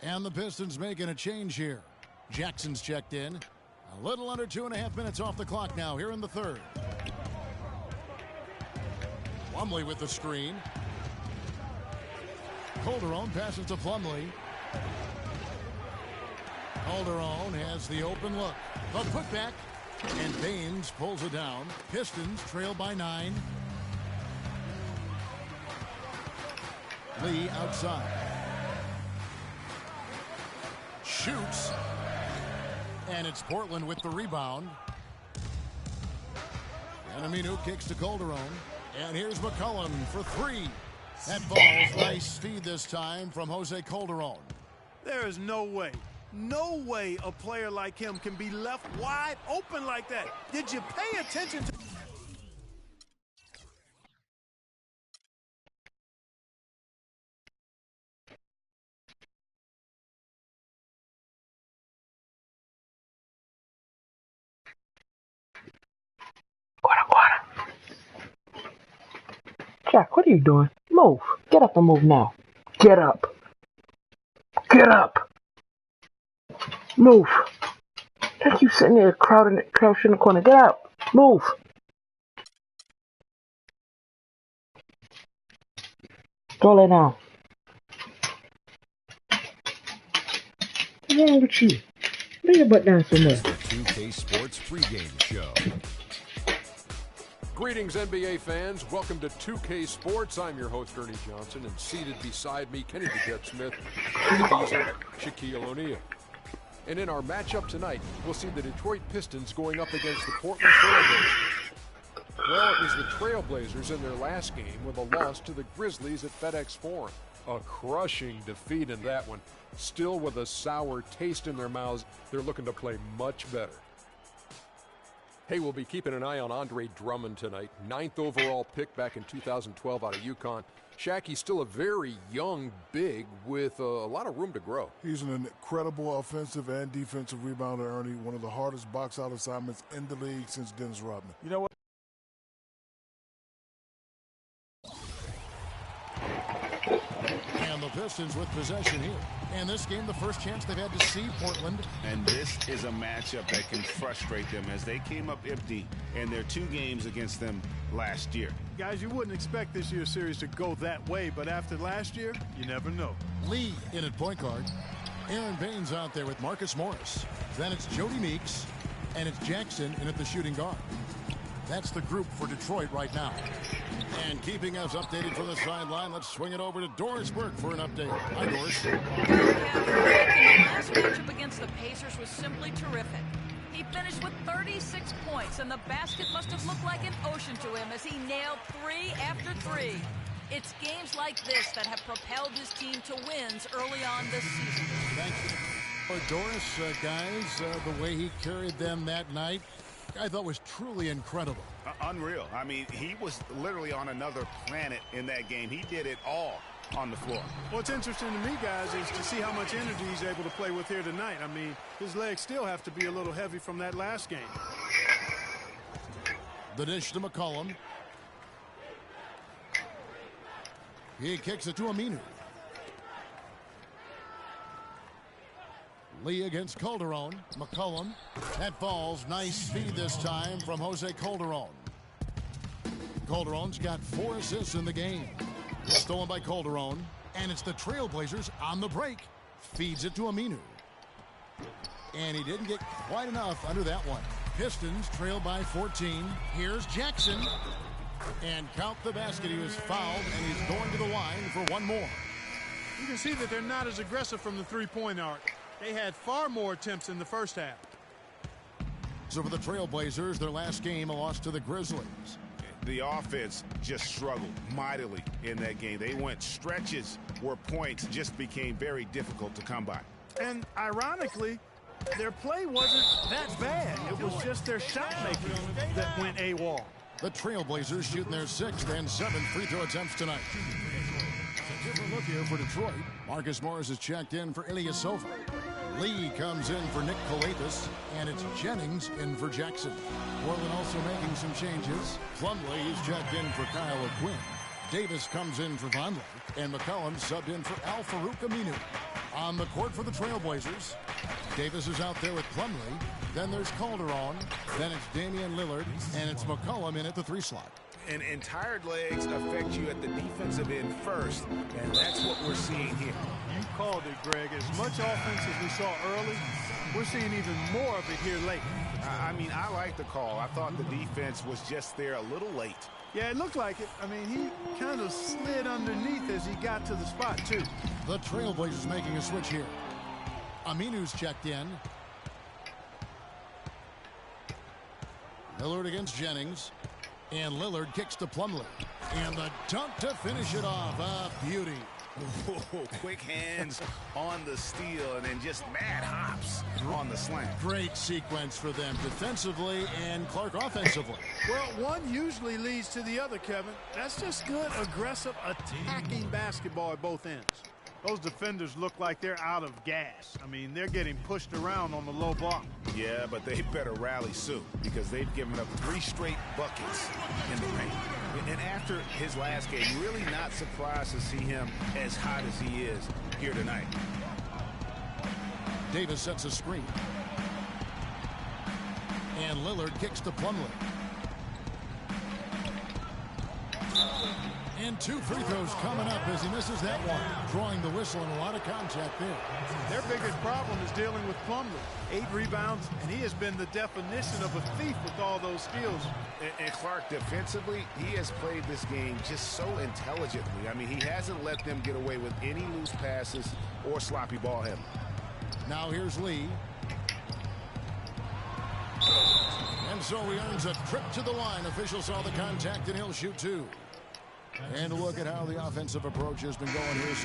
And the Pistons making a change here. Jackson's checked in. A little under 2.5 minutes off the clock now here in the third. Plumlee with the screen. Calderon passes to Plumlee. Calderon has the open look. The putback. And Baines pulls it down. Pistons trail by 9. Lee outside. Shoots. And it's Portland with the rebound. And Aminu kicks to Calderon. And here's McCollum for 3. That ball's nice feed this time from Jose Calderon. There is no way a player like him can be left wide open like that. Did you pay attention to... Jack, what are you doing? Move. Get up and move now. Get up. Get up. Move. Don't you sitting there crouched in the corner. Get up. Move. Go lay down. What's wrong with you? Lay your butt down somewhere. The 2K Sports pregame show. Greetings, NBA fans. Welcome to 2K Sports. I'm your host, Ernie Johnson, and seated beside me, Kenny the Jet Smith, and the Diesel, Shaquille O'Neal. And in our matchup tonight, we'll see the Detroit Pistons going up against the Portland Trailblazers. Well, it was the Trailblazers in their last game with a loss to the Grizzlies at FedEx Forum. A crushing defeat in that one. Still with a sour taste in their mouths, they're looking to play much better. Hey, we'll be keeping an eye on Andre Drummond tonight. 9th overall pick back in 2012 out of UConn. Shaq, he's still a very young big with a lot of room to grow. He's an incredible offensive and defensive rebounder, Ernie. One of the hardest box-out assignments in the league since Dennis Rodman. You know what? And the Pistons with possession here. And this game, the first chance they've had to see Portland. And this is a matchup that can frustrate them as they came up empty in their 2 games against them last year. Guys, you wouldn't expect this year's series to go that way, but after last year, you never know. Lee in at point guard. Aaron Baines out there with Marcus Morris. Then it's Jody Meeks. And it's Jackson in at the shooting guard. That's the group for Detroit right now. And keeping us updated from the sideline, let's swing it over to Doris Burke for an update. Hi, Doris. The last matchup against the Pacers was simply terrific. He finished with 36 points, and the basket must have looked like an ocean to him as he nailed 3 after 3. It's games like this that have propelled his team to wins early on this season. Thank you. Doris, guys, the way he carried them that night, I thought was truly incredible. Unreal. I mean, he was literally on another planet in that game. He did it all on the floor. What's interesting to me, guys, is to see how much energy he's able to play with here tonight. I mean, his legs still have to be a little heavy from that last game. The dish to McCollum. He kicks it to Aminu. Lee against Calderon. McCollum. That falls. Nice feed this time from Jose Calderon. Calderon's got 4 assists in the game. Stolen by Calderon. And it's the Trailblazers on the break. Feeds it to Aminu. And he didn't get quite enough under that one. Pistons trail by 14. Here's Jackson. And count the basket. He was fouled, and he's going to the line for one more. You can see that they're not as aggressive from the three-point arc. They had far more attempts in the first half. So for the Trailblazers, their last game, a loss to the Grizzlies. The offense just struggled mightily in that game. They went stretches where points just became very difficult to come by. And ironically, their play wasn't that bad. It was just their shot making that went AWOL. The Trailblazers shooting their 6th and 7th free throw attempts tonight. A different look here for Detroit. Marcus Morris is checked in for Ilyasova. Lee comes in for Nick Kalathis, and it's Jennings in for Jackson. Portland also making some changes. Plumlee is checked in for Kyle O'Quinn. Davis comes in for Vonleh, and McCollum subbed in for Al Farouk Aminu. On the court for the Trailblazers, Davis is out there with Plumlee. Then there's Calderon. Then it's Damian Lillard. And it's McCollum in at the 3 slot. And tired legs affect you at the defensive end first, and that's what we're seeing here. You called it, Greg. As much offense as we saw early, we're seeing even more of it here late. I mean, I like the call. I thought the defense was just there a little late. Yeah, it looked like it. I mean, he kind of slid underneath as he got to the spot, too. The Trailblazers making a switch here. Aminu's checked in. Lillard against Jennings. And Lillard kicks to Plumlee. And the dunk to finish it off. A beauty. Whoa, quick hands on the steal and then just mad hops on the slam. Great sequence for them defensively and Clark offensively. Well, one usually leads to the other, Kevin. That's just good, aggressive, attacking basketball at both ends. Those defenders look like they're out of gas. I mean, they're getting pushed around on the low block. Yeah, but they better rally soon because they've given up 3 straight buckets in the paint. And after his last game, really not surprised to see him as hot as he is here tonight. Davis sets a screen. And Lillard kicks to Plumlee. And 2 free throws coming up as he misses that one. Drawing the whistle and a lot of contact there. Their biggest problem is dealing with Plumlee. 8 rebounds, and he has been the definition of a thief with all those skills. And Clark, defensively, he has played this game just so intelligently. I mean, he hasn't let them get away with any loose passes or sloppy ball handling. Now here's Lee. And so he earns a trip to the line. Officials saw the contact, and he'll shoot 2. And look at how the offensive approach has been going here so